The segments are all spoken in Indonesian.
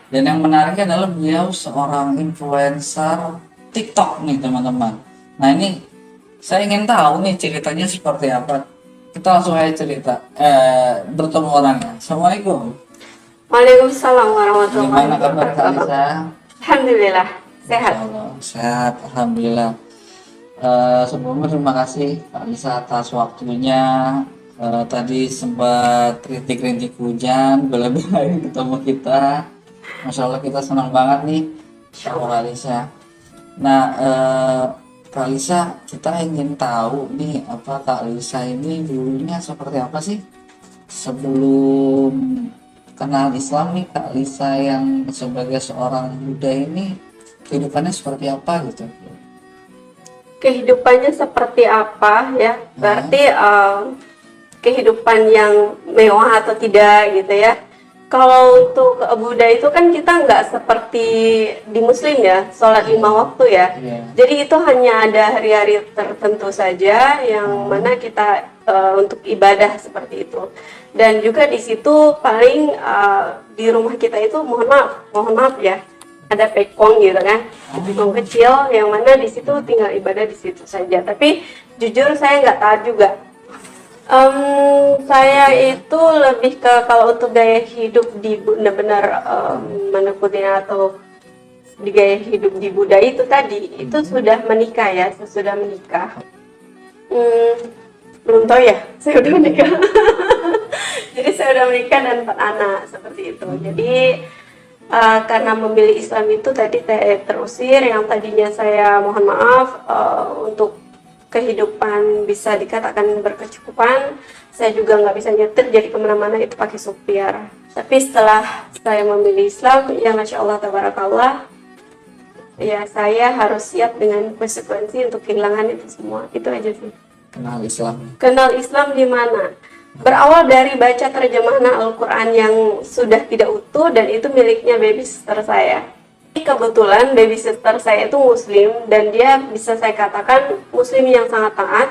Dan yang menariknya adalah beliau seorang influencer TikTok nih teman-teman. Nah ini saya ingin tahu nih ceritanya seperti apa. Kita langsung aja cerita. Bertemu orangnya. Assalamualaikum. Waalaikumsalam warahmatullahi Gimana kabar Kak wabarakatuh. Lisa? Alhamdulillah Insya sehat. Allah sehat. Alhamdulillah. Sebelumnya terima kasih Kak Lisa atas waktunya. Tadi sempat rintik-rintik hujan, bela-belain ketemu kita. Masya Allah kita senang banget nih sama Kak Lisa. Nah, Kak Lisa, kita ingin tahu nih apa Kak Lisa ini dulunya seperti apa sih sebelum kenal Islam nih Kak Lisa yang sebagai seorang Buddha ini kehidupannya seperti apa gitu? Kehidupannya seperti apa ya? Nah, Berarti kehidupan yang mewah atau tidak gitu ya? Kalau untuk Buddha itu kan kita nggak seperti di Muslim ya, sholat 5 waktu ya. iya. Jadi itu hanya ada hari-hari tertentu saja yang mana kita untuk ibadah seperti itu. Dan juga di situ paling di rumah kita itu mohon maaf ya, ada pekong gitu kan, pekong kecil yang mana di situ tinggal ibadah di situ saja. Tapi jujur saya nggak taat juga. Saya itu lebih ke kalau untuk gaya hidup di benar-benar menekutin atau di gaya hidup di Buddha itu tadi itu sudah menikah ya, sesudah menikah. Belum tahu ya, saya udah menikah. Jadi saya udah menikah dan 4 anak seperti itu. Jadi karena memilih Islam itu tadi saya terusir yang tadinya saya mohon maaf untuk kehidupan bisa dikatakan berkecukupan, saya juga nggak bisa nyetir jadi kemana-mana itu pakai supir. Tapi setelah saya memilih Islam, ya masya Allah tabarakallah, ya saya harus siap dengan konsekuensi untuk kehilangan itu semua. Itu aja sih. Kenal Islam. Kenal Islam di mana? Berawal dari baca terjemahan Al-Quran yang sudah tidak utuh dan itu miliknya babysitter saya. Kebetulan babysitter saya itu muslim dan dia bisa saya katakan muslim yang sangat taat.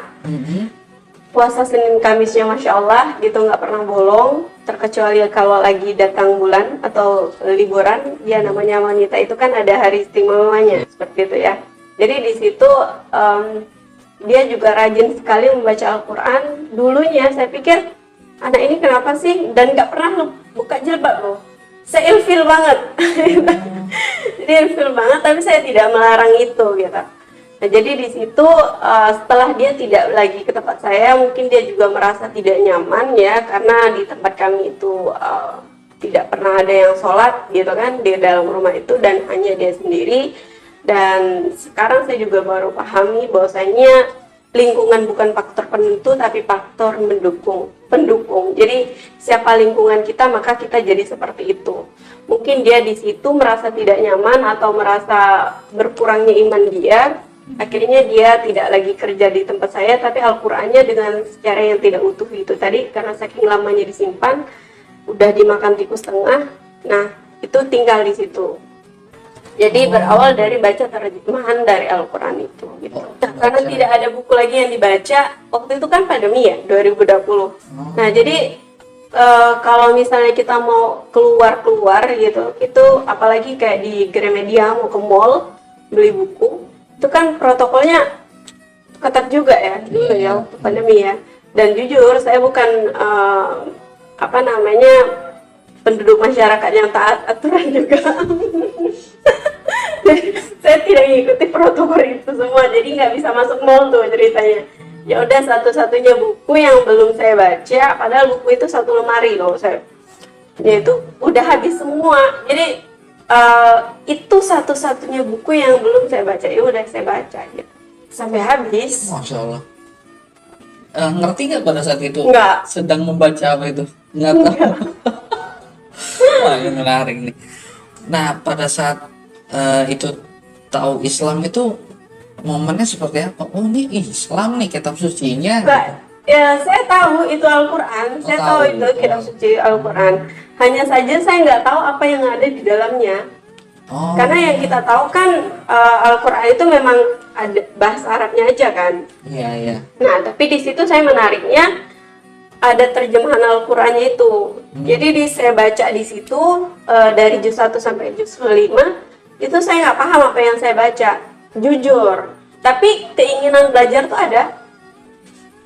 Puasa Senin Kamisnya Masya Allah gitu nggak pernah bolong, terkecuali kalau lagi datang bulan atau liburan, ya namanya wanita itu kan ada hari istimewanya seperti itu ya. Jadi di situ dia juga rajin sekali membaca Al-Quran. Dulunya saya pikir anak ini kenapa sih dan nggak pernah buka jilbab loh. Saya ilfil banget. Jadi ilfil banget, tapi saya tidak melarang itu gitu. Nah, jadi di situ setelah dia tidak lagi ke tempat saya, mungkin dia juga merasa tidak nyaman ya, karena di tempat kami itu tidak pernah ada yang sholat gitu kan di dalam rumah itu dan hanya dia sendiri. Dan sekarang saya juga baru pahami bahwasanya lingkungan bukan faktor penentu tapi faktor pendukung. Jadi siapa lingkungan kita maka kita jadi seperti itu. Mungkin dia di situ merasa tidak nyaman atau merasa berkurangnya iman dia, akhirnya dia tidak lagi kerja di tempat saya tapi Al-Qur'annya dengan secara yang tidak utuh itu tadi karena saking lamanya disimpan udah dimakan tikus tengah. Nah, itu tinggal di situ. Jadi berawal dari baca terjemahan dari Al-Quran itu gitu. Nah, karena tidak ada buku lagi yang dibaca, waktu itu kan pandemi ya, 2020. Nah, jadi kalau misalnya kita mau keluar gitu, itu apalagi kayak di Gramedia mau ke mall beli buku, itu kan protokolnya ketat juga ya dulu ya waktu pandemi ya. Dan jujur saya bukan penduduk masyarakat yang taat aturan juga. Saya tidak mengikuti protokol itu semua, jadi nggak bisa masuk mall tuh ceritanya. Ya udah satu-satunya buku yang belum saya baca, padahal buku itu 1 lemari loh saya. Ya itu udah habis semua. Jadi itu satu-satunya buku yang belum saya baca. Ya udah saya baca gitu sampai habis. Masya Allah. Ngerti nggak pada saat itu? Nggak. Sedang membaca apa itu? Nggak tahu. Wah, ini menarik nih. Nah, pada saat itu tahu Islam itu momennya seperti apa? Oh, ini Islam nih kitab sucinya. Nggak, ya saya tahu itu Al-Quran, saya tahu tahu. itu kitab suci Al-Quran. Hanya saja saya nggak tahu apa yang ada di dalamnya. Oh, Karena yang kita tahu kan Al-Quran itu memang ada bahasa Arabnya aja kan. iya iya. Nah, tapi di situ saya menariknya ada terjemahan Al-Qur'annya itu. Jadi saya baca di situ dari juz 1 sampai juz 5 itu saya nggak paham apa yang saya baca, jujur. Tapi keinginan belajar tuh ada.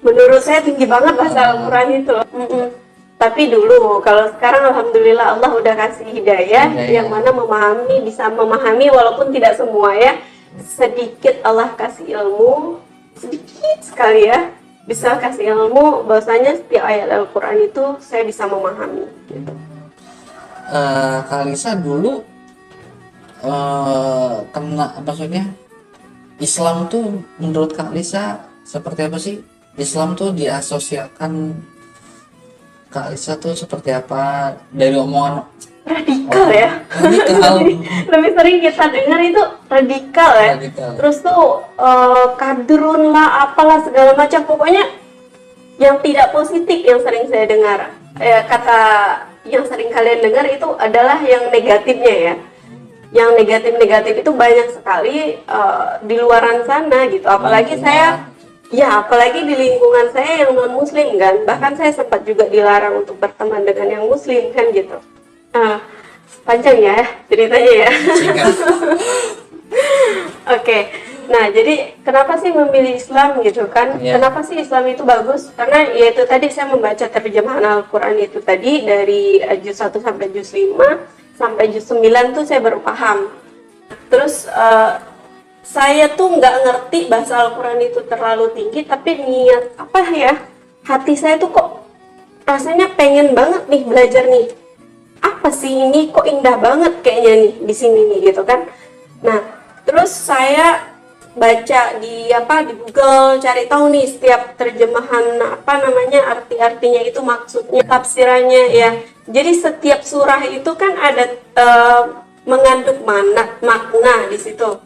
Menurut saya tinggi banget bahasa Al-Qur'an itu. Tapi dulu, kalau sekarang alhamdulillah Allah udah kasih hidayah yang mana bisa memahami walaupun tidak semua ya. Sedikit Allah kasih ilmu, sedikit sekali ya, bisa kasih ilmu bahwasanya setiap ayat Al-Qur'an itu saya bisa memahami gitu. Kak Lisa dulu maksudnya Islam tuh menurut Kak Lisa seperti apa sih? Islam tuh diasosiasikan Kak Lisa tuh seperti apa dari omongan Radikal ya. radikal? Lebih sering kita dengar itu radikal ya. Radikal. Terus tuh kadrun lah, apalah segala macam, pokoknya yang tidak positif yang sering saya dengar. Kata yang sering kalian dengar itu adalah yang negatifnya ya. Yang negatif-negatif itu banyak sekali di luaran sana gitu. Apalagi apalagi di lingkungan saya yang non muslim kan. Bahkan saya sempat juga dilarang untuk berteman dengan yang muslim kan gitu. Panjang ya ceritanya ya. Oke. Nah, jadi kenapa sih memilih Islam gitu kan? Kenapa sih Islam itu bagus? Karena yaitu tadi saya membaca terjemahan Al-Qur'an itu tadi dari juz 1 sampai juz 5 sampai juz 9 tuh saya baru paham. Terus saya tuh nggak ngerti bahasa Al-Qur'an itu terlalu tinggi, tapi niat hati saya tuh kok rasanya pengen banget nih belajar nih. Apa sih ini kok indah banget kayaknya nih di sini nih gitu kan. Nah, terus saya baca di Google, cari tahu nih setiap terjemahan arti-artinya itu, maksudnya tafsirannya ya. Jadi setiap surah itu kan ada mengandung makna di situ.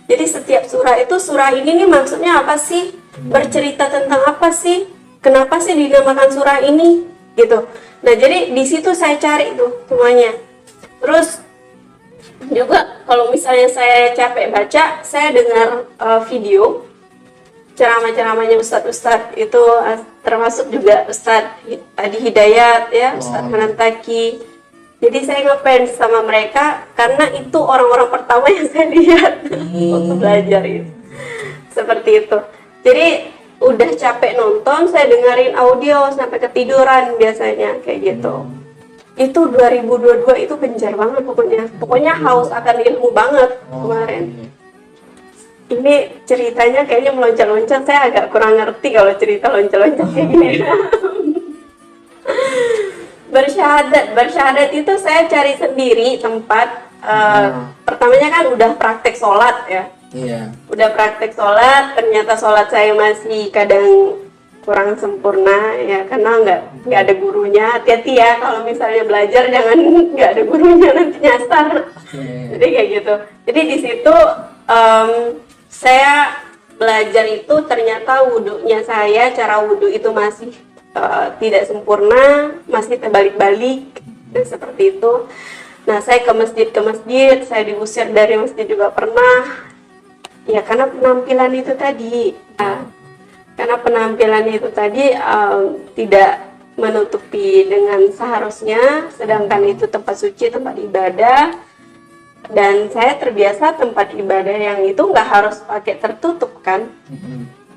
Jadi setiap surah ini nih maksudnya apa sih? Bercerita tentang apa sih? Kenapa sih dinamakan surah ini? Gitu. Nah, jadi di situ saya cari tuh semuanya. Terus juga kalau misalnya saya capek baca, saya dengar video ceramah-ceramahnya Ustadz itu, termasuk juga Ustadz Adi Hidayat ya, Ustadz Hanantaki. Jadi saya ngefans sama mereka karena itu orang-orang pertama yang saya lihat waktu belajar itu. Seperti itu. Jadi udah capek nonton, saya dengerin audio sampai ketiduran biasanya kayak gitu. Itu 2022 itu gencar banget pokoknya haus akan ilmu banget kemarin. Ini ceritanya kayaknya meloncat-loncat, saya agak kurang ngerti kalau cerita loncat-loncat kayak gini. Bersyahadat itu saya cari sendiri tempat. Pertamanya kan udah praktek sholat ya. Iya. Udah praktek sholat, ternyata sholat saya masih kadang kurang sempurna ya, karena nggak ada gurunya. Hati-hati ya kalau misalnya belajar, jangan nggak ada gurunya nanti nyasar. Jadi kayak gitu. Jadi di situ saya belajar itu ternyata wudhunya saya, cara wudhu itu masih tidak sempurna, masih terbalik-balik seperti itu. Nah, saya ke masjid, saya diusir dari masjid juga pernah. Ya karena penampilan itu tadi. Karena penampilan itu tadi tidak menutupi dengan seharusnya, sedangkan itu tempat suci, tempat ibadah, dan saya terbiasa tempat ibadah yang itu nggak harus pakai tertutup kan.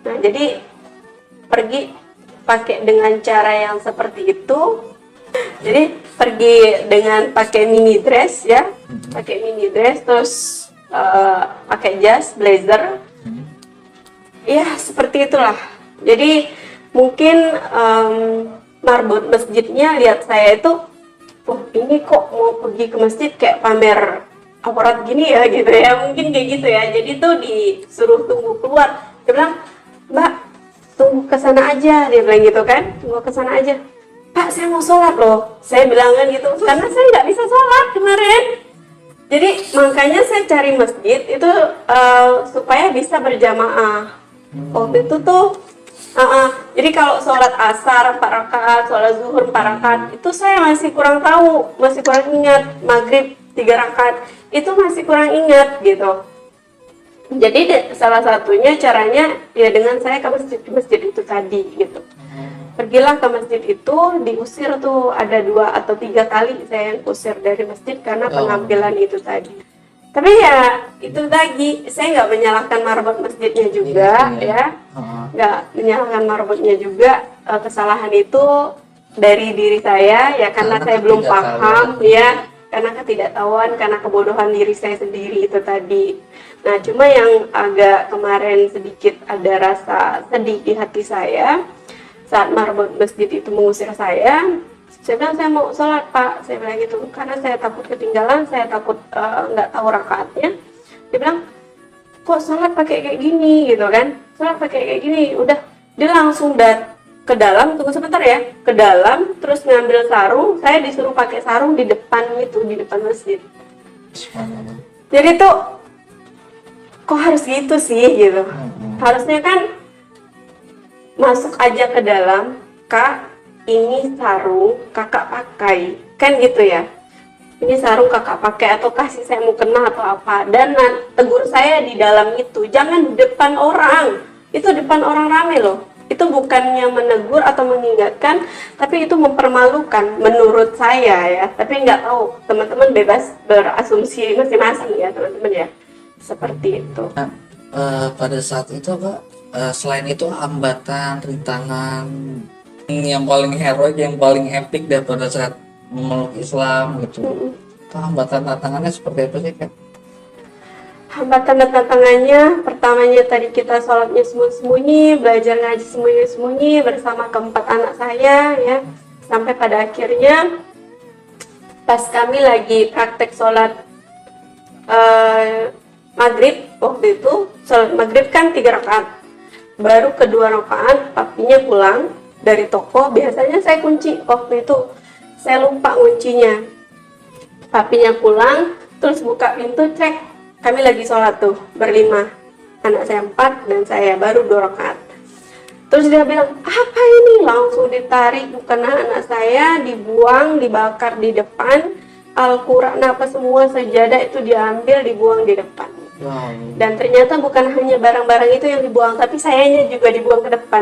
Nah, jadi pergi pakai dengan cara yang seperti itu. Jadi pergi dengan pakai mini dress ya, terus pakai jas, blazer. Ya seperti itulah. Jadi mungkin marbot masjidnya lihat saya itu, ini kok mau pergi ke masjid kayak pamer aurat gini ya gitu ya, mungkin kayak gitu ya. Jadi tuh disuruh tunggu keluar. Dia bilang, Mbak tunggu ke sana aja, dia bilang gitu kan, tunggu ke sana aja. Pak, saya mau sholat loh. Saya bilang kan gitu, karena saya nggak bisa sholat kemarin. Jadi makanya saya cari masjid itu supaya bisa berjamaah. Waktu itu tuh, jadi kalau sholat asar 4 rakaat, sholat zuhur 4 rakaat, itu saya masih kurang tahu, masih kurang ingat. Maghrib 3 rakaat, itu masih kurang ingat gitu. Jadi salah satunya caranya ya dengan saya ke masjid itu tadi gitu. pergilah ke masjid itu, diusir tuh ada 2 atau 3 kali saya yang usir dari masjid karena penampilan itu tadi. Tapi ya itu tadi, saya nggak menyalahkan marbot masjidnya juga, ya, nggak menyalahkan marbotnya juga. Kesalahan itu dari diri saya, ya karena saya belum paham, ya, karena ketidaktahuan, karena kebodohan diri saya sendiri itu tadi. Nah, cuma yang agak kemarin sedikit ada rasa sedih di hati saya saat marbot masjid itu mengusir saya bilang saya mau sholat Pak, saya bilang gitu, karena saya takut ketinggalan, saya takut nggak tahu rakaatnya. Dia bilang, kok sholat pakai kayak gini gitu kan, sholat pakai kayak gini, udah. Dia langsung ke dalam, tunggu sebentar ya, ke dalam, terus ngambil sarung, saya disuruh pakai sarung di depan itu, di depan masjid. Jadi tuh, kok harus gitu sih gitu, harusnya kan masuk aja ke dalam, Kak, ini sarung kakak pakai, kan gitu ya, ini sarung kakak pakai, atau kasih saya mau kena atau apa, dan tegur saya di dalam itu, jangan di depan orang, itu depan orang rame loh, itu bukannya menegur atau mengingatkan, tapi itu mempermalukan menurut saya ya, tapi nggak tahu, teman-teman bebas berasumsi masing-masing ya teman-teman ya, seperti itu. Nah, pada saat itu Kak, selain itu hambatan, rintangan yang paling heroik, yang paling epic pada saat memeluk Islam gitu, itu hambatan tantangannya seperti apa sih Kak? Hambatan dan tantangannya, pertamanya tadi kita sholatnya sembunyi-sembunyi, belajar ngaji sembunyi-sembunyi bersama keempat anak saya ya, sampai pada akhirnya pas kami lagi praktek sholat maghrib, waktu itu sholat maghrib kan 3 rakaat, baru kedua rakaat papinya pulang dari toko. Biasanya saya kunci, waktu itu saya lupa kuncinya, papinya pulang, terus buka pintu, cek kami lagi sholat tuh berlima, anak saya 4 dan saya baru 2 rakaat. Terus dia bilang, apa ini? Langsung ditarik mukena anak saya, dibuang, dibakar di depan, Al-Quran apa semua sajadah itu diambil, dibuang di depan. Dan ternyata bukan hanya barang-barang itu yang dibuang, tapi sayanya juga dibuang ke depan.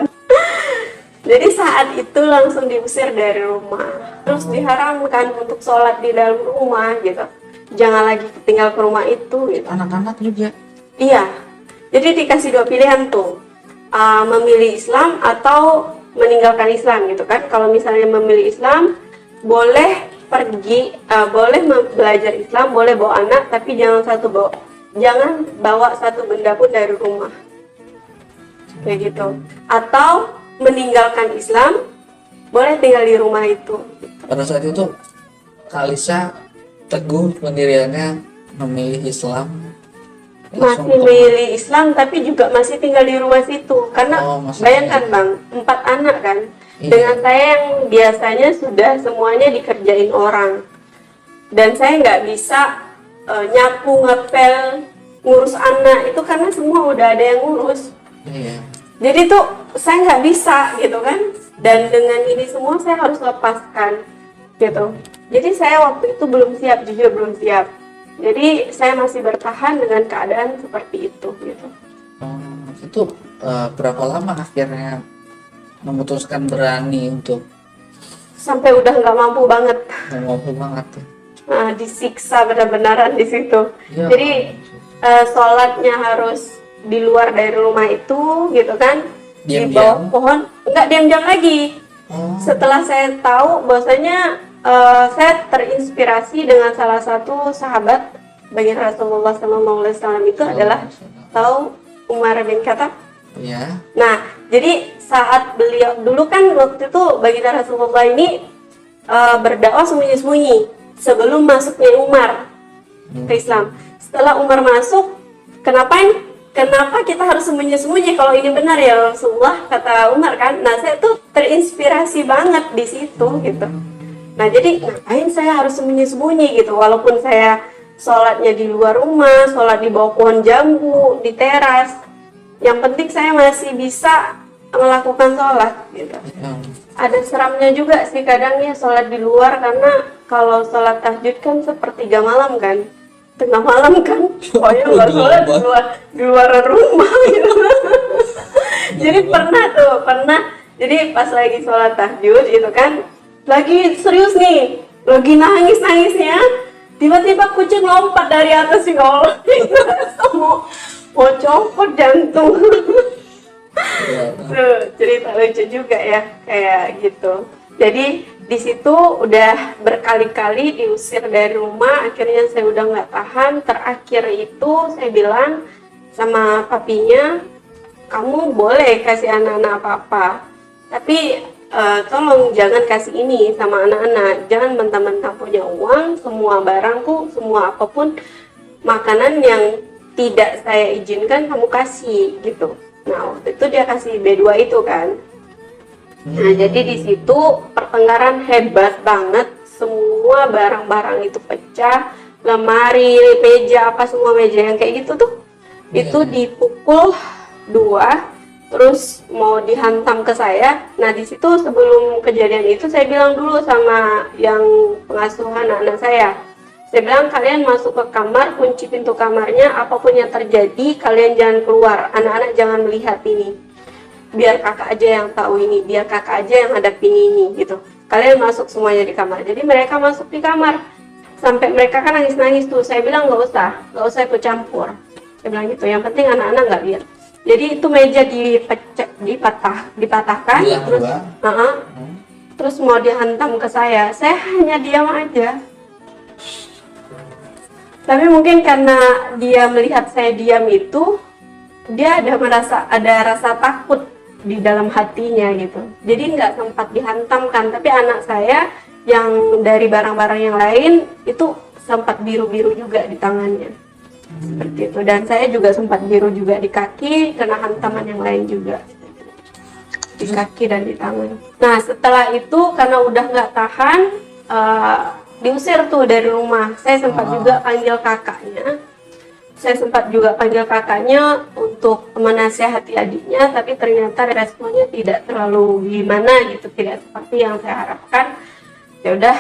Jadi saat itu langsung diusir dari rumah, terus diharamkan untuk sholat di dalam rumah gitu, jangan lagi tinggal ke rumah itu gitu. Anak-anak juga? Iya, jadi dikasih 2 pilihan tuh, memilih Islam atau meninggalkan Islam gitu kan. Kalau misalnya memilih Islam, boleh pergi, boleh belajar Islam, boleh bawa anak, tapi jangan bawa satu benda pun dari rumah, kayak gitu. Atau meninggalkan Islam, boleh tinggal di rumah itu. Pada saat itu Kak Alisa teguh pendiriannya memilih Islam, masih memilih Islam, tapi juga masih tinggal di rumah situ. Karena bayangkan Bang, 4 anak kan, dengan saya yang biasanya sudah semuanya dikerjain orang, dan saya nggak bisa nyapu, ngepel, ngurus anak itu karena semua udah ada yang ngurus. Jadi tuh saya nggak bisa gitu kan, dan dengan ini semua saya harus lepaskan gitu. Jadi saya waktu itu belum siap, jujur belum siap. Jadi saya masih bertahan dengan keadaan seperti itu gitu. Itu berapa lama akhirnya memutuskan berani untuk? Sampai udah nggak mampu banget. Nggak mampu banget ya. Nah, disiksa benar-benaran di situ. Ya, jadi sholatnya harus di luar dari rumah itu gitu kan, di bawah pohon, nggak diam-diam lagi. Setelah saya tahu bahwasanya saya terinspirasi dengan salah satu sahabat baginda Rasulullah SAW itu adalah tahu Umar bin Khattab. Ya. Nah, jadi saat beliau dulu kan waktu itu baginda Rasulullah ini berdakwah sembunyi-sembunyi sebelum masuknya Umar ke Islam. Setelah Umar masuk, kenapa kita harus sembunyi-sembunyi kalau ini benar ya Rasulullah, kata Umar kan. Nah, saya tuh terinspirasi banget di situ gitu. Nah, jadi ngapain saya harus sembunyi-sembunyi gitu, walaupun saya sholatnya di luar rumah, sholat di bawah pohon jambu, di teras, yang penting saya masih bisa melakukan sholat gitu. Ada seramnya juga sih kadangnya sholat di luar, karena kalau sholat tahajud kan sepertiga malam kan, tengah malam kan, pokoknya nggak sholat di luar rumah gitu. Jadi pernah Jadi pas lagi sholat tahajud itu kan, lagi serius nih, lagi nangis-nangisnya, tiba-tiba kucing lompat dari atas, ya Allah. Mau copot jantung. Ya. Tuh, cerita lucu juga ya, kayak gitu. Jadi di situ udah berkali-kali diusir dari rumah, akhirnya saya udah nggak tahan. Terakhir itu saya bilang sama papinya, kamu boleh kasih anak-anak apa-apa, tapi tolong jangan kasih ini sama anak-anak, jangan mentang-mentang punya uang, semua barangku, semua apapun makanan yang tidak saya izinkan kamu kasih gitu. Nah waktu itu dia kasih B2 itu kan. Nah jadi di situ pertengkaran hebat banget, semua barang-barang itu pecah, lemari, meja, apa semua meja yang kayak gitu tuh, itu dipukul 2, terus mau dihantam ke saya. Nah di situ sebelum kejadian itu saya bilang dulu sama yang pengasuh anak-anak saya bilang kalian masuk ke kamar, kunci pintu kamarnya, apapun yang terjadi kalian jangan keluar, anak-anak jangan melihat ini, biar kakak aja yang tahu ini, biar kakak aja yang hadapin ini gitu, kalian masuk semuanya di kamar. Jadi mereka masuk di kamar, sampai mereka kan nangis-nangis tuh. Saya bilang nggak usah ikut campur, saya bilang gitu, yang penting anak-anak nggak lihat. Jadi itu meja dipatahkan, Iya, terus terus mau dihantam ke saya hanya diam aja. Tapi mungkin karena dia melihat saya diam itu, dia ada rasa takut di dalam hatinya gitu. Jadi nggak sempat dihantamkan, tapi anak saya yang dari barang-barang yang lain itu sempat biru-biru juga di tangannya. Seperti itu. Dan saya juga sempat biru juga di kaki, kena hantaman yang lain juga. Di kaki dan di tangan. Nah setelah itu karena udah nggak tahan, diusir tuh dari rumah. Saya sempat juga panggil kakaknya untuk menasihati adiknya, tapi ternyata responnya tidak terlalu gimana gitu, tidak seperti yang saya harapkan. Ya udah,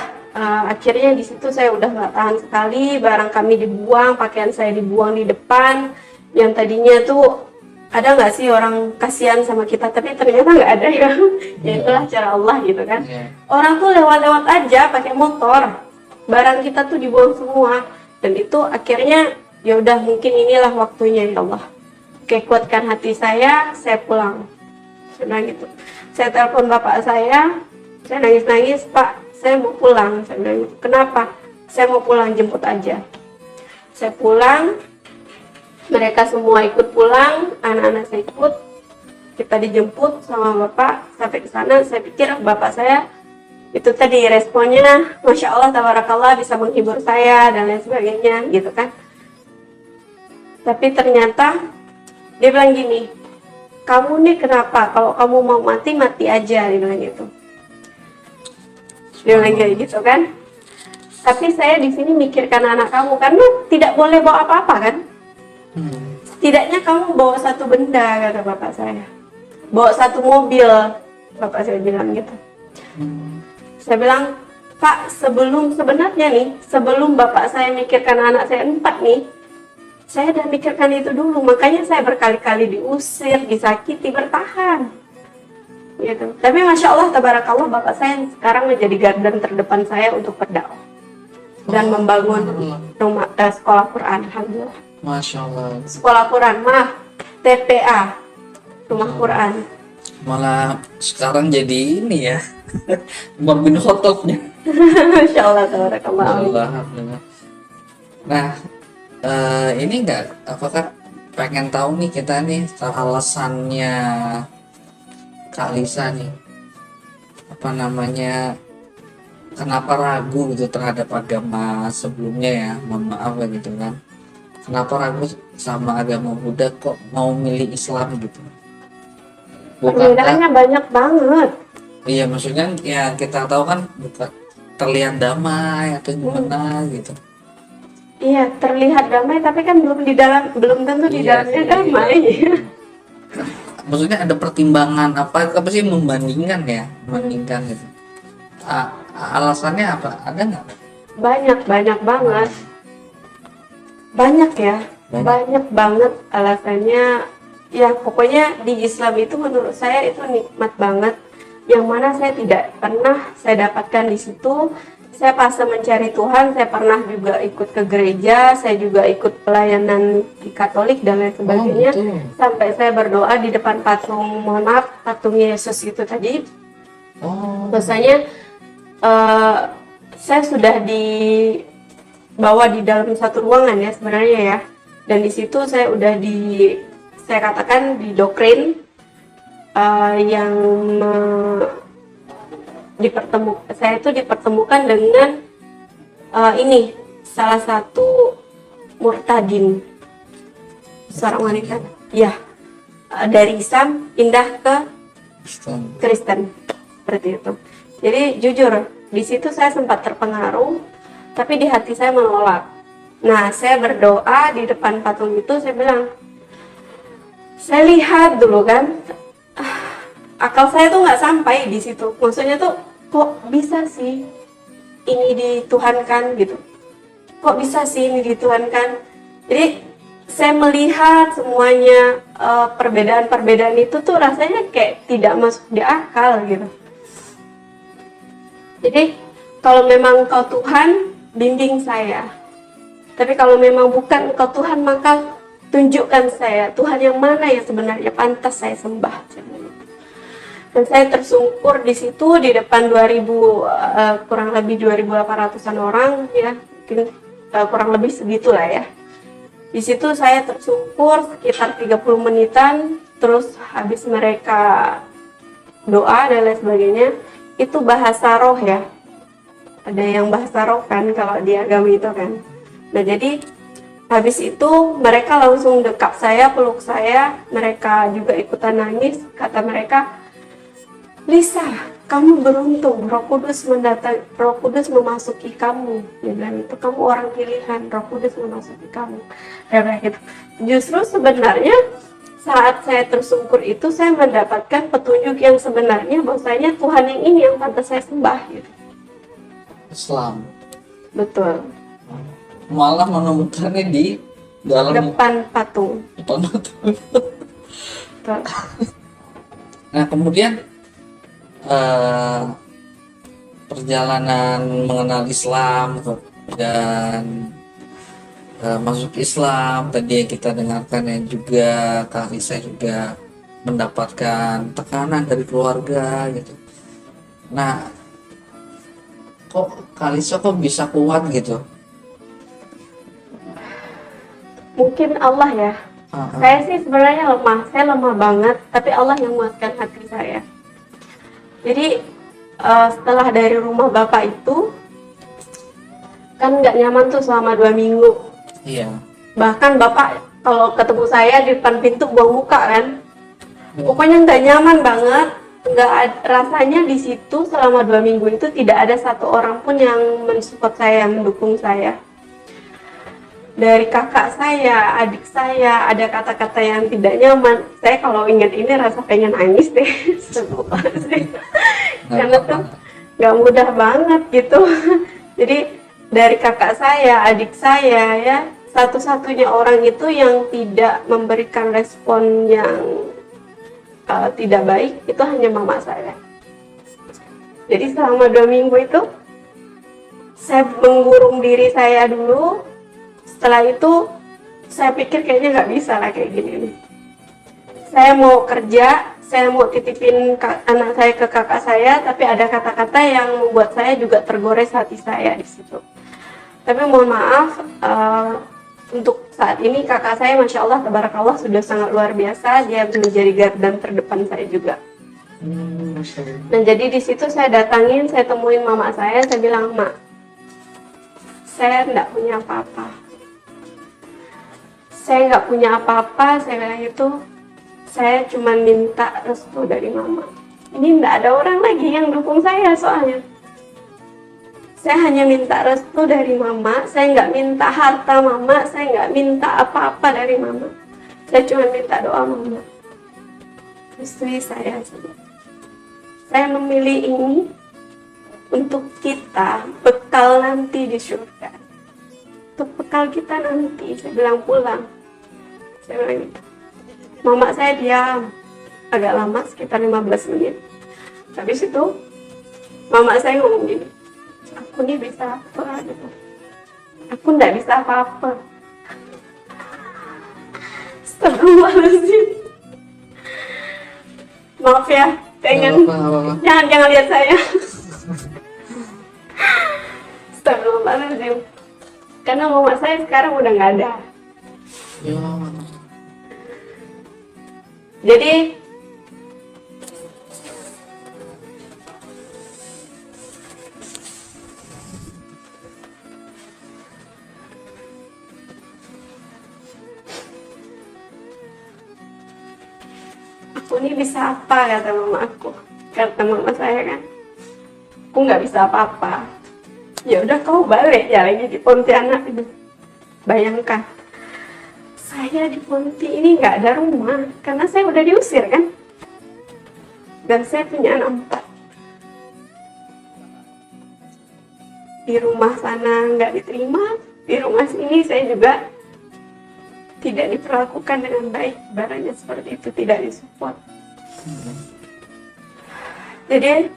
akhirnya di situ saya udah nggak tahan sekali, barang kami dibuang, pakaian saya dibuang di depan. Yang tadinya tuh ada nggak sih orang kasihan sama kita, tapi ternyata nggak ada ya. Ya itulah cara Allah gitu kan. Orang tuh lewat-lewat aja pakai motor, barang kita tuh dibuang semua. Dan itu akhirnya ya udah, mungkin inilah waktunya ya Allah. Oke, kuatkan hati saya pulang. Saya bilang gitu. Saya telepon bapak saya nangis-nangis, Pak, saya mau pulang. Saya bilang, kenapa? Saya mau pulang, jemput aja. Saya pulang, mereka semua ikut pulang, anak-anak saya ikut. Kita dijemput sama bapak sampai ke sana. Saya pikir bapak saya itu tadi responnya Masya Allah, tabarakallah, bisa menghibur saya dan lain sebagainya gitu kan. Tapi ternyata dia bilang gini, kamu nih kenapa, kalau kamu mau mati, mati aja, dia bilang gitu. Dia bilang kayak gitu kan. Tapi saya di sini mikirkan anak kamu, karena tidak boleh bawa apa-apa kan. Setidaknya kamu bawa satu benda, kata bapak saya. Bawa satu mobil, bapak saya bilang gitu. Saya bilang, Pak, sebelum bapak saya mikirkan anak saya 4 nih, saya udah mikirkan itu dulu. Makanya saya berkali-kali diusir, disakiti, bertahan gitu. Tapi Masya Allah, tabarakallah, bapak saya sekarang menjadi garda terdepan saya untuk berdakwah dan membangun sekolah Quran. Alhamdulillah. Masya Allah. Sekolah Quran, TPA, rumah Quran. Malah sekarang jadi ini ya, Umar bin Khattabnya. Masya Allah, tabarakallah. Alhamdulillah. Nah, ini enggak, apakah pengen tahu nih kita nih alasannya Kak Lisa nih, apa namanya, kenapa ragu gitu terhadap agama sebelumnya ya, mohon maaf ya gitu kan. Kenapa ragu sama agama Buddha, kok mau milih Islam gitu? Perbedaannya banyak banget. Iya, maksudnya ya kita tahu kan bukan terlihat damai atau gimana gitu. Iya, terlihat damai, tapi kan belum tentu di dalamnya damai. Maksudnya ada pertimbangan apa sih, membandingkan gitu. Alasannya apa? Ada nggak? Banyak banget. Banyak ya, banyak banget alasannya. Ya pokoknya di Islam itu menurut saya itu nikmat banget. yang mana saya tidak pernah saya dapatkan di situ. Saya pas mencari Tuhan, saya pernah juga ikut ke gereja, saya juga ikut pelayanan di Katolik dan lain sebagainya. betul. Sampai saya berdoa di depan patung, mohon maaf, patung Yesus itu tadi. Oh, Biasanya saya sudah dibawa di dalam satu ruangan ya sebenarnya ya. Dan di situ saya udah saya katakan didoktrin yang saya itu dipertemukan dengan ini salah satu murtadin, seorang wanita ya, dari Islam pindah ke Kristen seperti itu. Jadi jujur di situ saya sempat terpengaruh, tapi di hati saya menolak. Nah, saya berdoa di depan patung itu, saya bilang, saya lihat dulu kan, akal saya tuh nggak sampai di situ. Maksudnya tuh kok bisa sih ini dituhankan gitu? Kok bisa sih ini dituhankan? Jadi saya melihat semuanya perbedaan-perbedaan itu tuh rasanya kayak tidak masuk di akal gitu. Jadi kalau memang Engkau Tuhan, bimbing saya. Tapi kalau memang bukan Engkau Tuhan, maka tunjukkan saya Tuhan yang mana yang sebenarnya pantas saya sembah. Dan saya tersungkur di situ di depan 2000 kurang lebih 2.800-an orang ya, mungkin kurang lebih segitulah ya. Di situ saya tersungkur sekitar 30 menitan, terus habis mereka doa dan lain sebagainya, itu bahasa roh ya. Ada yang bahasa roh kan kalau di agama itu kan. Nah, jadi habis itu mereka langsung dekap saya, peluk saya, mereka juga ikutan nangis, kata mereka, Lisa, kamu beruntung, Roh Kudus memasuki kamu. Dia bilang itu, kamu orang pilihan, Roh Kudus memasuki kamu. Dia bilang gitu. Justru sebenarnya saat saya tersungkur itu, saya mendapatkan petunjuk yang sebenarnya bahwasanya Tuhan yang ini yang pantas saya sembah gitu. Islam. Betul. Malah menemukannya di dalam Depan patung. depan patung. Betul. Nah, kemudian perjalanan mengenal Islam dan masuk Islam tadi yang kita dengarkan, yang juga Kak Lisa juga mendapatkan tekanan dari keluarga gitu. Nah, kok Kak Lisa kok bisa kuat gitu? Mungkin Allah ya. Saya sih sebenarnya lemah, saya lemah banget, tapi Allah yang menguatkan hati saya. Jadi setelah dari rumah bapak itu kan nggak nyaman tuh selama 2 minggu. Iya. Bahkan bapak kalau ketemu saya di depan pintu buang muka kan. Pokoknya nggak nyaman banget. Rasanya di situ selama 2 minggu itu tidak ada satu orang pun yang mensupport saya, yang mendukung saya. Dari kakak saya, adik saya, ada kata-kata yang tidak nyaman. Saya kalau ingat ini rasa pengen nangis deh. Karena tuh nggak mudah banget gitu. Jadi dari kakak saya, adik saya ya, satu-satunya orang itu yang tidak memberikan respon yang tidak baik itu hanya mama saya. Jadi selama 2 minggu itu saya mengurung diri saya dulu. Setelah itu saya pikir kayaknya nggak bisa lah kayak gini nih. Saya mau kerja, saya mau titipin anak saya ke kakak saya, tapi ada kata-kata yang membuat saya juga tergores hati saya di situ. Tapi mohon maaf, untuk saat ini kakak saya Masya Allah, tabarakallah sudah sangat luar biasa, dia menjadi garda terdepan saya juga. Dan jadi di situ saya datangin, saya temuin mama saya bilang, Mak, saya nggak punya apa-apa. Saya nggak punya apa-apa, saya bilang itu, saya cuma minta restu dari mama. Ini nggak ada orang lagi yang dukung saya soalnya. Saya hanya minta restu dari mama, saya nggak minta harta mama, saya nggak minta apa-apa dari mama. Saya cuma minta doa mama. Restui saya. Saya memilih ini untuk kita bekal nanti di surga. Untuk bekal kita nanti, saya bilang pulang. Saya bilang gitu. Mama saya diam agak lama, sekitar 15 menit. Habis itu mama saya ngomong gini, aku nih bisa apa gitu, aku nggak bisa apa-apa. Astagfirullahaladzim. Maaf ya, pengen Apa-apa. jangan lihat saya. Astagfirullahaladzim. Karena mama saya sekarang udah nggak ada. Ya. Jadi aku ini bisa apa, kata mama aku. Kata mama saya kan, aku nggak bisa apa-apa. Ya udah kau balik ya lagi di Pontianak itu. Bayangkan, saya di Ponti ini nggak ada rumah karena saya udah diusir kan. Dan saya punya anak 4. Di rumah sana nggak diterima, di rumah sini saya juga tidak diperlakukan dengan baik, barangnya seperti itu, tidak disupport. Jadi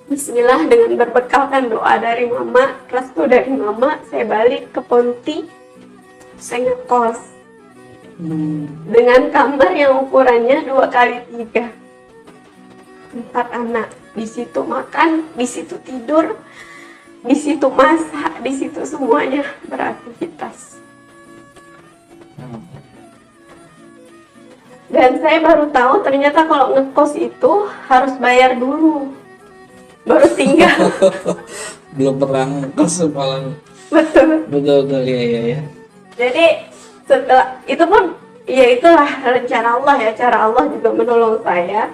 bismillah, dengan berbekalkan doa dari mama, restu dari mama, saya balik ke Ponti. Saya ngekos dengan kamar yang ukurannya 2x3, 4 anak. Di situ makan, di situ tidur, di situ masak, di situ semuanya beraktivitas. Dan saya baru tahu ternyata kalau ngekos itu harus bayar dulu, baru tinggal. Belum pernah ngekos malah. Betul. Betul ya. Jadi setelah itu pun ya itulah rencana Allah ya, cara Allah juga menolong saya.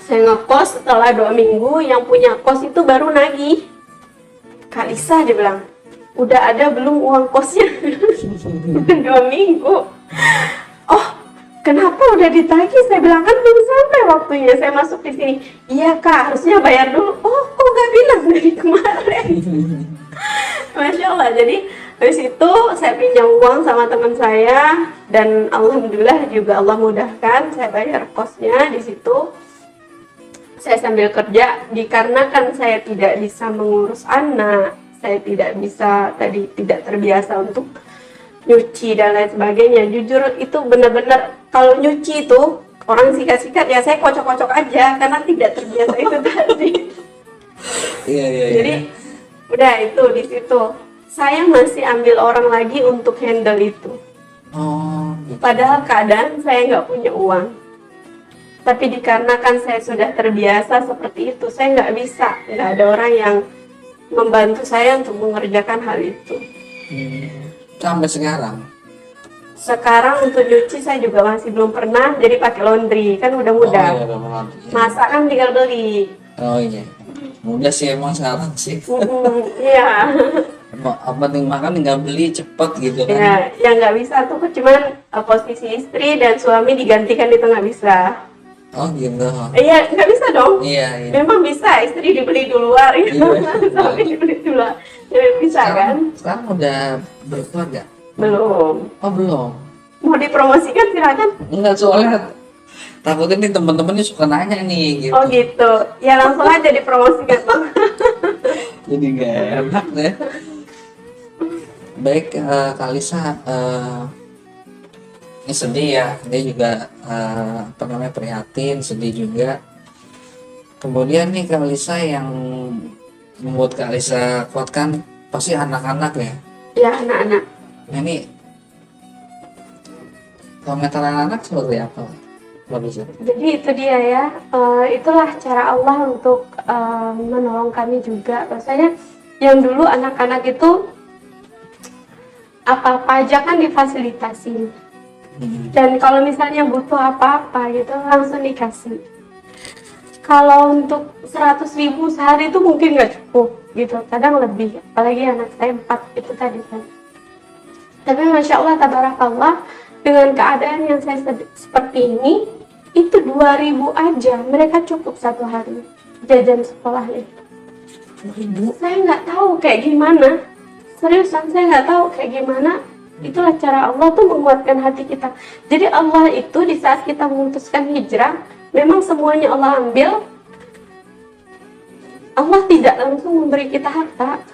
Saya ngekos setelah 2 minggu, yang punya kos itu baru nagih. Kak Lisa, dia bilang, udah ada belum uang kosnya? 2 minggu. Oh, kenapa udah ditagih? Saya bilang kan belum sampai waktunya saya masuk di sini. Iya kak, harusnya bayar dulu. Oh, kok nggak bilang dari kemarin? Masya Allah. Jadi habis itu saya pinjam uang sama teman saya, dan alhamdulillah juga Allah mudahkan saya bayar kosnya di situ. Saya sambil kerja, dikarenakan saya tidak bisa mengurus anak, saya tidak terbiasa untuk nyuci dan lain sebagainya. Jujur itu benar-benar, kalau nyuci itu orang sikat-sikat ya saya kocok-kocok aja karena tidak terbiasa itu tadi. Iya. Jadi udah itu di situ. Saya masih ambil orang lagi untuk handle itu. Oh, gitu. Padahal keadaan saya nggak punya uang. Tapi dikarenakan saya sudah terbiasa seperti itu, saya nggak bisa. Nggak ada orang yang membantu saya untuk mengerjakan hal itu. Sampai sekarang. Sekarang untuk nyuci saya juga masih belum pernah, jadi pakai laundry, kan udah mudah. Oh, iya, udah pernah. Masak kan tinggal beli. Oh iya. Mudah sih emang sekarang sih. Iya. Apa penting makan tinggal beli cepet gitu kan. Ya, yang nggak bisa tuh cuman posisi istri dan suami digantikan itu nggak bisa. Oh gitu. Iya, nggak bisa dong. Iya. Memang bisa, istri dibeli di luar, suami dibeli di luar. Jadi bisa kan? Sekarang udah berkeluarga? Belum. Oh belum. Mau dipromosikan silakan. Enggak, soalnya takutnya nih teman-temannya suka nanya nih gitu. Oh gitu. Ya langsung aja dipromosikan. Jadi gak enak deh. Baik, Kak Lisa, ini sedih ya, dia juga prihatin, sedih juga. Kemudian nih Kak Lisa, yang membuat Kak Lisa kuat kan pasti anak-anak ya. Ya, anak-anak. Nah, ini komentar anak-anak seperti apa Kak Lisa? Jadi itu dia ya, itulah cara Allah untuk menolong kami juga. Rasanya yang dulu anak-anak itu apa-apa aja kan difasilitasi. Dan kalau misalnya butuh apa-apa gitu langsung dikasih. Kalau untuk 100.000 sehari itu mungkin nggak cukup gitu, kadang lebih, apalagi anak saya 4 itu tadi kan. Tapi Masya Allah, tabarakallah, dengan keadaan yang saya seperti ini, itu 2.000 aja mereka cukup satu hari jajan sekolahnya. 2.000? Saya nggak tahu kayak gimana, seriusan saya nggak tahu kayak gimana. Itulah cara Allah tuh menguatkan hati kita. Jadi Allah itu di saat kita memutuskan hijrah memang semuanya Allah ambil. Allah tidak langsung memberi kita harta,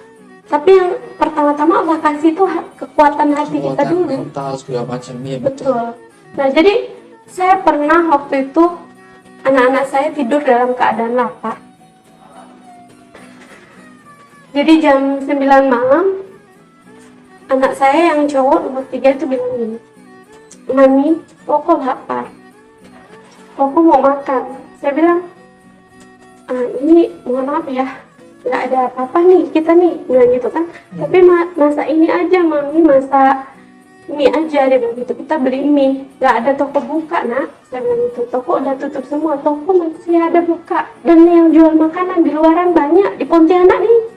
tapi yang pertama-tama Allah kasih itu kekuatan hati kita Kekuatan dulu. mental segala macam, ya betul. Betul. Nah, jadi saya pernah waktu itu anak-anak saya tidur dalam keadaan lapar. Jadi jam 9 malam, anak saya yang cowok nomor 3 itu bilang gini, "Mami, Koko lapar. Koko mau makan." Saya bilang, "Ini mohon maaf ya, nggak ada apa-apa nih kita nih," bilang gitu kan. "Tapi masa ini aja Mami, masa mie aja," dia bilang gitu. "Kita beli mie, nggak ada toko buka nak." Saya bilang gitu, "Toko udah tutup semua, toko masih ada buka. Dan yang jual makanan di luaran banyak, di Pontianak nih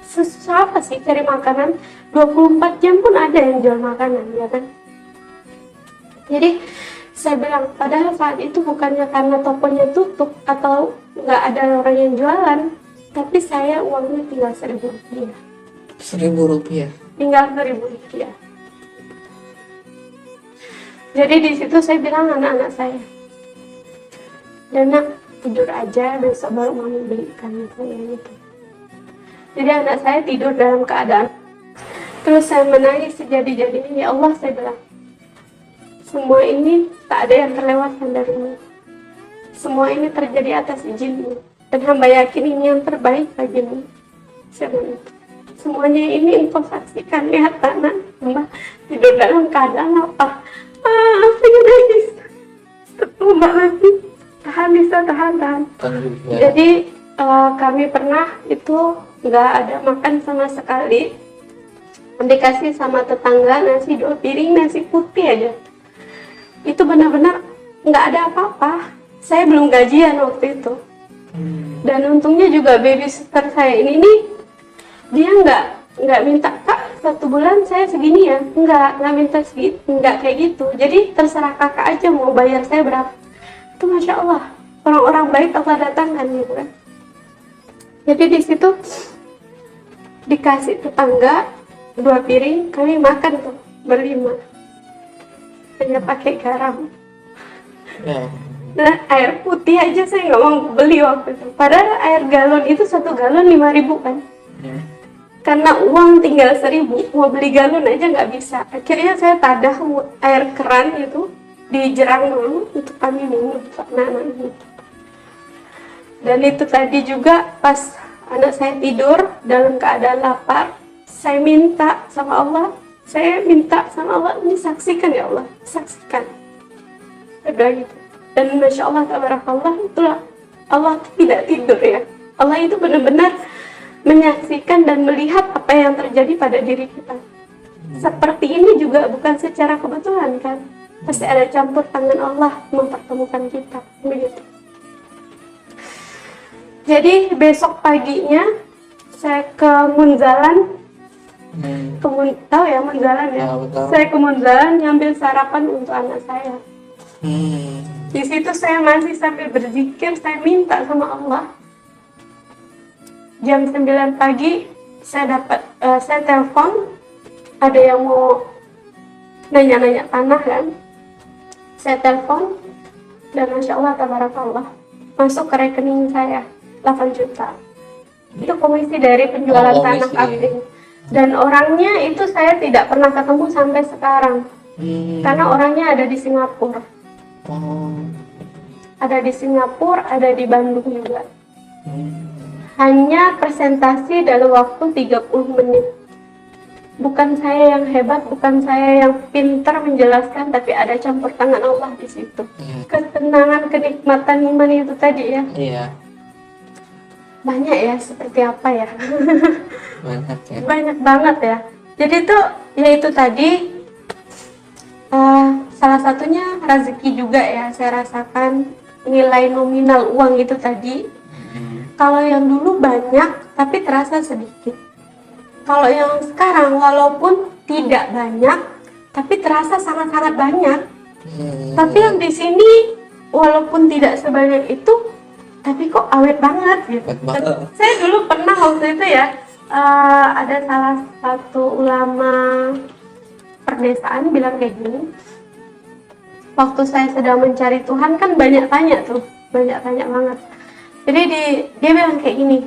susah apa sih cari makanan, 24 jam pun ada yang jual makanan, ya kan." Jadi saya bilang, padahal saat itu bukannya karena tokonya tutup atau nggak ada orang yang jualan, tapi saya uangnya tinggal 1.000 rupiah. 1.000 rupiah. Tinggal 1.000 rupiah. Jadi di situ saya bilang anak-anak saya, "Dana, tidur aja, besok baru Mami belikan," saya gitu. Jadi anak saya tidur dalam keadaan. Terus saya menangis sejadi-jadinya, "Ya Allah," saya bilang, "semua ini tak ada yang terlewatkan darimu. Semua ini terjadi atas izin-Mu. Dan hamba yakin ini yang terbaik bagimu." Saya bilang, "Semuanya ini Engkau saksikan, lihat anak hamba tidur dalam keadaan lapar." Saya nangis. Mbak lagi, tahan bisa, tahan. Ya. Jadi kami pernah itu nggak ada makan sama sekali, dikasih sama tetangga nasi 2 piring nasi putih aja. Itu benar-benar nggak ada apa-apa. Saya belum gajian waktu itu. Dan untungnya juga babysitter saya ini nih, dia nggak minta, "Kak, 1 bulan saya segini ya," nggak minta segitu, nggak kayak gitu. Jadi terserah kakak aja mau bayar saya berapa. Itu Masya Allah, orang-orang baik Allah datangkan gitu kan. Jadi di situ dikasih tetangga 2 piring, kami makan tuh berlima, hanya pakai garam. Ya. Nah, air putih aja saya nggak mau beli waktu itu. Padahal air galon itu 1 galon 5.000 kan. Ya. Karena uang tinggal 1.000, mau beli galon aja nggak bisa. Akhirnya saya tadah air keran itu di jerang dulu untuk kami minum. Dan itu tadi juga pas anak saya tidur dalam keadaan lapar, saya minta sama Allah, "Ini saksikan ya Allah, saksikan." Saya bilang gitu. Dan Masya Allah, tabarakallah, itulah Allah tidak tidur ya. Allah itu benar-benar menyaksikan dan melihat apa yang terjadi pada diri kita. Seperti ini juga bukan secara kebetulan kan, pasti ada campur tangan Allah mempertemukan kita begitu. Jadi besok paginya saya ke Munzalan, tahu ya Munzalan ya? Ya, betul. Saya ke Munzalan ngambil sarapan untuk anak saya. Di situ saya masih sambil berzikir, saya minta sama Allah. Jam 9 pagi saya telepon, ada yang mau nanya-nanya tanah kan. Saya telepon dan Masya Allah, tabarakallah, masuk ke rekening saya 8 juta. Itu komisi dari penjualan tanah kambing. Dan orangnya itu saya tidak pernah ketemu sampai sekarang. Karena orangnya ada di Singapura. Ada di Singapura, ada di Bandung juga. Hanya presentasi dalam waktu 30 menit. Bukan saya yang hebat, bukan saya yang pintar menjelaskan, tapi ada campur tangan Allah di situ. Ketenangan, kenikmatan iman itu tadi ya. Iya. Banyak ya, seperti apa ya? Banyak ya. Banyak banget ya. Jadi tuh, ya itu tadi, salah satunya rezeki juga ya, saya rasakan nilai nominal uang itu tadi. Kalau yang dulu banyak, tapi terasa sedikit. Kalau yang sekarang, walaupun tidak banyak, tapi terasa sangat-sangat banyak. Tapi yang di sini, walaupun tidak sebanyak itu, tapi kok awet banget gitu. Saya dulu pernah waktu itu ya, ada salah satu ulama perdesaan bilang kayak gini, waktu saya sedang mencari Tuhan kan banyak tanya tuh, banyak banget. Jadi dia bilang kayak gini,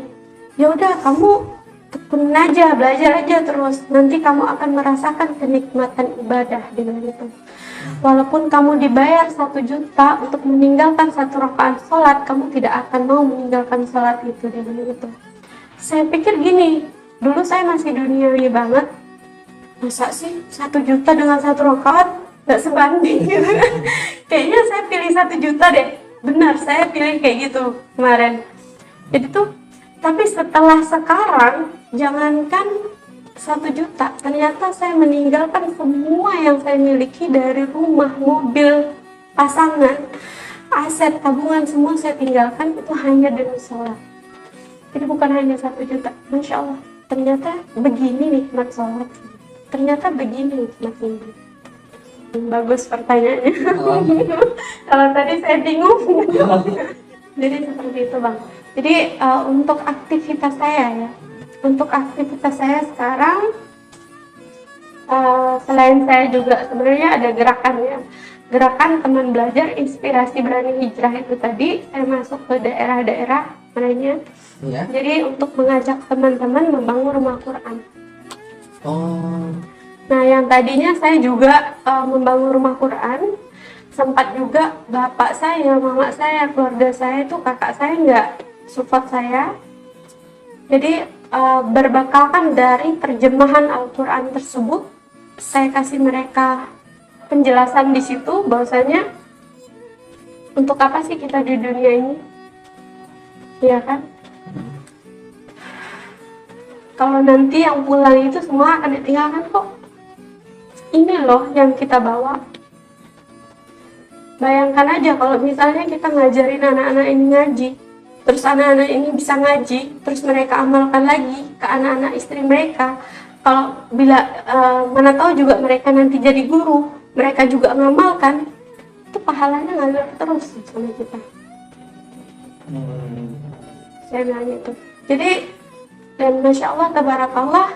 ya udah kamu tekunin aja, belajar aja terus, nanti kamu akan merasakan kenikmatan ibadah, dia bilang gitu. Walaupun kamu dibayar 1 juta untuk meninggalkan 1 rakaat sholat, kamu tidak akan mau meninggalkan sholat itu, dia bilang gitu. Saya pikir gini, dulu saya masih duniawi banget, masa sih 1 juta dengan 1 rakaat gak sebanding gitu. Kayaknya saya pilih 1 juta deh, benar saya pilih kayak gitu kemarin. Jadi tuh, tapi setelah sekarang, jangankan 1 juta, ternyata saya meninggalkan semua yang saya miliki, dari rumah, mobil, pasangan, aset, tabungan, semua saya tinggalkan itu hanya demi sholat. Jadi bukan hanya 1 juta, Masya Allah, ternyata begini nikmat sholat, ternyata begini nikmatnya. Bagus pertanyaannya. Kalau tadi saya bingung. Jadi seperti itu Bang. Jadi untuk aktivitas saya ya, untuk aktivitas saya sekarang, selain saya juga sebenarnya ada gerakan ya, gerakan teman belajar inspirasi berani hijrah itu tadi, saya masuk ke daerah-daerah lainnya. Ya. Jadi untuk mengajak teman-teman membangun rumah Quran. Oh. Nah, yang tadinya saya juga membangun rumah Quran, sempat juga bapak saya, mama saya, keluarga saya itu, kakak saya nggak support saya. Jadi berbakalkan dari terjemahan Al-Quran tersebut, saya kasih mereka penjelasan di situ bahwasanya untuk apa sih kita di dunia ini, ya kan? Kalau nanti yang pulang itu semua akan ditinggalkan kok. Ini loh yang kita bawa. Bayangkan aja kalau misalnya kita ngajarin anak-anak ini ngaji, terus anak-anak ini bisa ngaji, terus mereka amalkan lagi ke anak-anak istri mereka. Kalau bila mana tahu juga mereka nanti jadi guru, mereka juga ngamalkan, itu pahalanya ngalir terus sama kita. Saya bilang itu. Jadi, dan Masya Allah, Tabarakallah,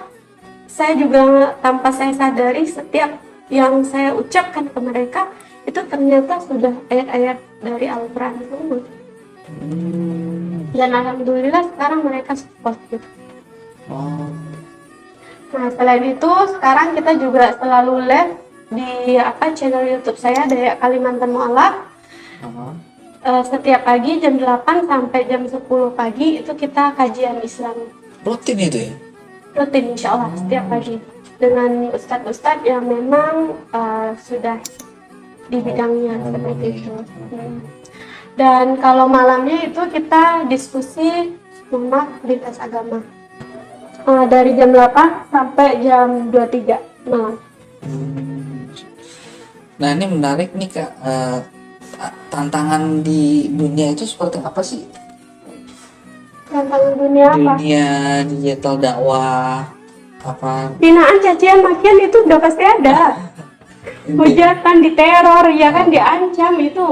saya juga tanpa saya sadari setiap yang saya ucapkan ke mereka itu ternyata sudah ayat-ayat dari Al-Quran semua. Dan alhamdulillah sekarang mereka support gitu. Nah, selain itu sekarang kita juga selalu live di channel YouTube saya, Dayak Kalimantan Mu'alaf. Setiap pagi jam 8 sampai jam 10 pagi itu kita kajian Islam. Rutin itu ya? Rutin insya Allah setiap pagi dengan ustadz-ustadz yang memang sudah di bidangnya seperti itu. Dan kalau malamnya itu kita diskusi lintas agama dari jam 8 sampai jam 23 malam. Nah ini menarik nih Kak, tantangan di dunia itu seperti apa sih? Tantangan dunia apa? Dunia digital dakwah apa? Hinaan, cacian, makian itu udah pasti ada. Hujatan, diteror, ya kan, diancam itu.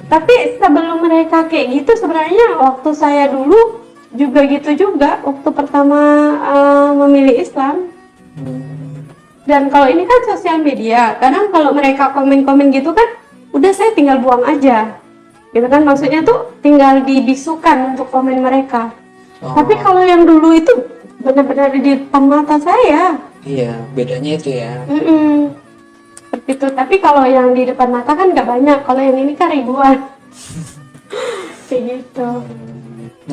Tapi sebelum mereka kayak gitu, sebenarnya waktu saya dulu juga gitu juga, waktu pertama memilih Islam. Dan kalau ini kan sosial media, kadang kalau mereka komen-komen gitu kan, udah saya tinggal buang aja. Gitu kan, maksudnya tuh tinggal dibisukan untuk komen mereka. Tapi kalau yang dulu itu benar-benar di depan mata saya. Iya, bedanya itu ya. Seperti itu. Tapi kalau yang di depan mata kan nggak banyak. Kalau yang ini kan ribuan. Kayak gitu.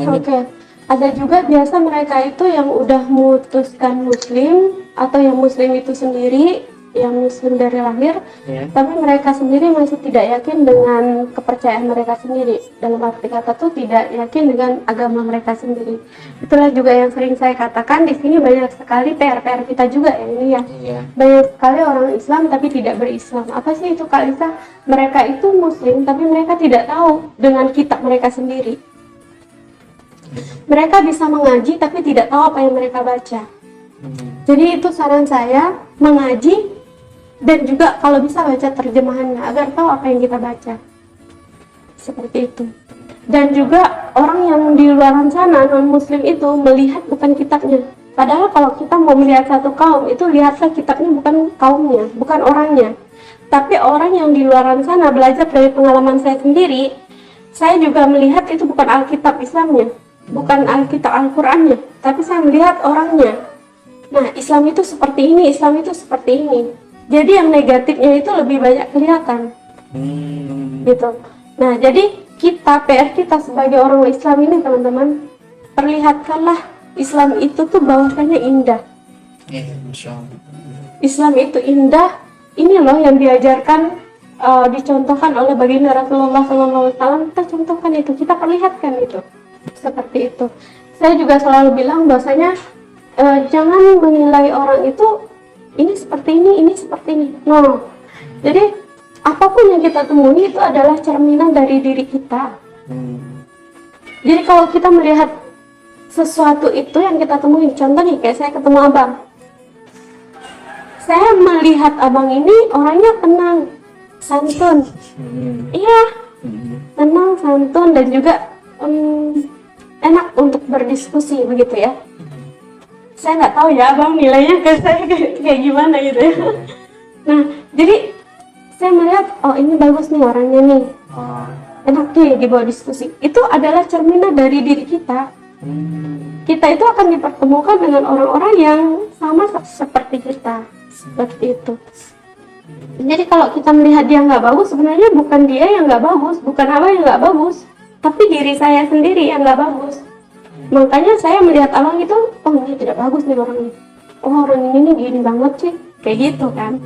Oke. Ada juga biasa mereka itu yang udah memutuskan Muslim atau yang Muslim itu sendiri, yang Muslim dari lahir, tapi mereka sendiri masih tidak yakin dengan kepercayaan mereka sendiri. Dalam arti kata tuh tidak yakin dengan agama mereka sendiri. Itulah juga yang sering saya katakan di sini, banyak sekali PR kita juga ya ini ya. Banyak sekali orang Islam tapi tidak berislam. Apa sih itu Kak Lisa? Mereka itu Muslim tapi mereka tidak tahu dengan kitab mereka sendiri. Mereka bisa mengaji tapi tidak tahu apa yang mereka baca. Jadi itu saran saya, mengaji dan juga kalau bisa baca terjemahannya agar tahu apa yang kita baca. Seperti itu. Dan juga orang yang di luar sana, non-muslim itu melihat bukan kitabnya. Padahal kalau kita mau melihat satu kaum, itu lihatlah kitabnya, bukan kaumnya, bukan orangnya. Tapi orang yang di luar sana, belajar dari pengalaman saya sendiri, saya juga melihat itu bukan Alkitab Islamnya, bukan Alkitab Al-Qurannya, tapi saya melihat orangnya. Nah, Islam itu seperti ini, Islam itu seperti ini. Jadi yang negatifnya itu lebih banyak kelihatan, gitu. Nah, jadi PR kita sebagai orang Islam ini, teman-teman, perlihatkanlah Islam itu tuh bahwasanya indah. Insya Allah. Islam itu indah. Ini loh yang diajarkan, dicontohkan oleh baginda Rasulullah SAW. Kita contohkan itu, kita perlihatkan itu, seperti itu. Saya juga selalu bilang bahwasanya jangan menilai orang itu ini seperti ini seperti ini. No. Jadi apapun yang kita temui itu adalah cerminan dari diri kita. Jadi kalau kita melihat sesuatu itu yang kita temui, contoh nih kayak saya ketemu abang. Saya melihat abang ini orangnya tenang, santun. Iya, tenang, santun, dan juga enak untuk berdiskusi begitu ya. Saya nggak tahu ya abang nilainya ke saya kayak gimana gitu ya. Nah, jadi saya melihat, oh ini bagus nih orangnya nih, enak nih dibawa diskusi. Itu adalah cerminan dari diri kita. Kita itu akan dipertemukan dengan orang-orang yang sama seperti kita, seperti itu. Jadi kalau kita melihat dia nggak bagus, sebenarnya bukan dia yang nggak bagus, bukan abang yang nggak bagus, tapi diri saya sendiri yang nggak bagus. Makanya saya melihat abang itu, oh ini tidak bagus nih orangnya, oh orang ini nih gini banget sih, kayak gitu kan.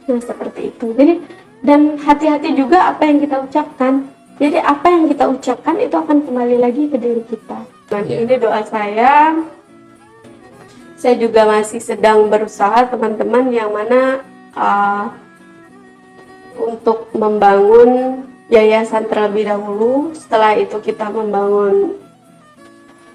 Nah seperti itu. Jadi dan hati-hati juga apa yang kita ucapkan. Jadi apa yang kita ucapkan itu akan kembali lagi ke diri kita. Nah ini doa saya. Saya juga masih sedang berusaha, teman-teman, yang mana untuk membangun yayasan terlebih dahulu. Setelah itu kita membangun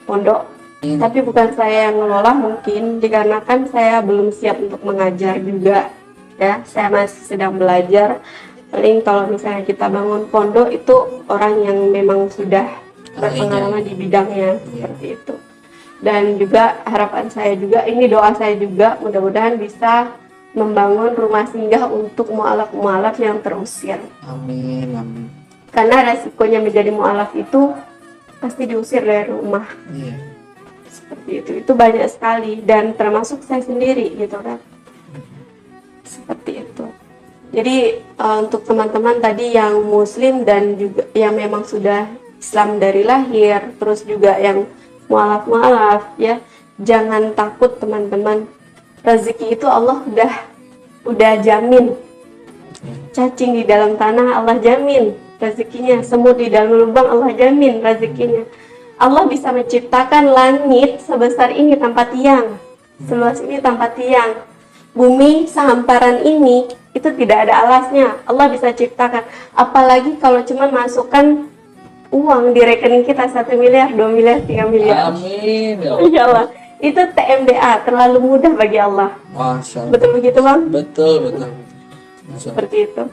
pondok. Tapi bukan saya yang ngelola mungkin, dikarenakan saya belum siap untuk mengajar juga. Ya, saya masih sedang belajar. Paling kalau misalnya kita bangun pondok itu orang yang memang sudah berpengalaman di bidangnya, seperti itu. Dan juga harapan saya juga, ini doa saya juga, mudah-mudahan bisa membangun rumah singgah untuk mu'alaf-mu'alaf yang terusir. Amin, amin. Karena resikonya menjadi mu'alaf itu pasti diusir dari rumah. Iya. Seperti itu banyak sekali, dan termasuk saya sendiri gitu kan. Seperti itu. Jadi untuk teman-teman tadi yang muslim dan juga yang memang sudah Islam dari lahir, terus juga yang mu'alaf ya, jangan takut teman-teman. Rezeki itu Allah udah jamin. Cacing di dalam tanah Allah jamin rezekinya, semut di dalam lubang Allah jamin rezekinya. Allah bisa menciptakan langit sebesar ini tanpa tiang, seluas ini tanpa tiang. Bumi sehamparan ini itu tidak ada alasnya, Allah bisa ciptakan. Apalagi kalau cuma masukkan uang di rekening kita 1 miliar, 2 miliar, 3 miliar. Amin. Insya Allah. Itu TMDA, terlalu mudah bagi Allah. Masya Allah. Betul begitu Bang? Betul. Masya Allah. Seperti itu.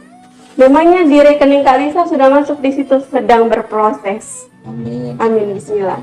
Memangnya di rekening Kak Lisa sudah masuk di situ, sedang berproses. Amin. Amin, bismillah.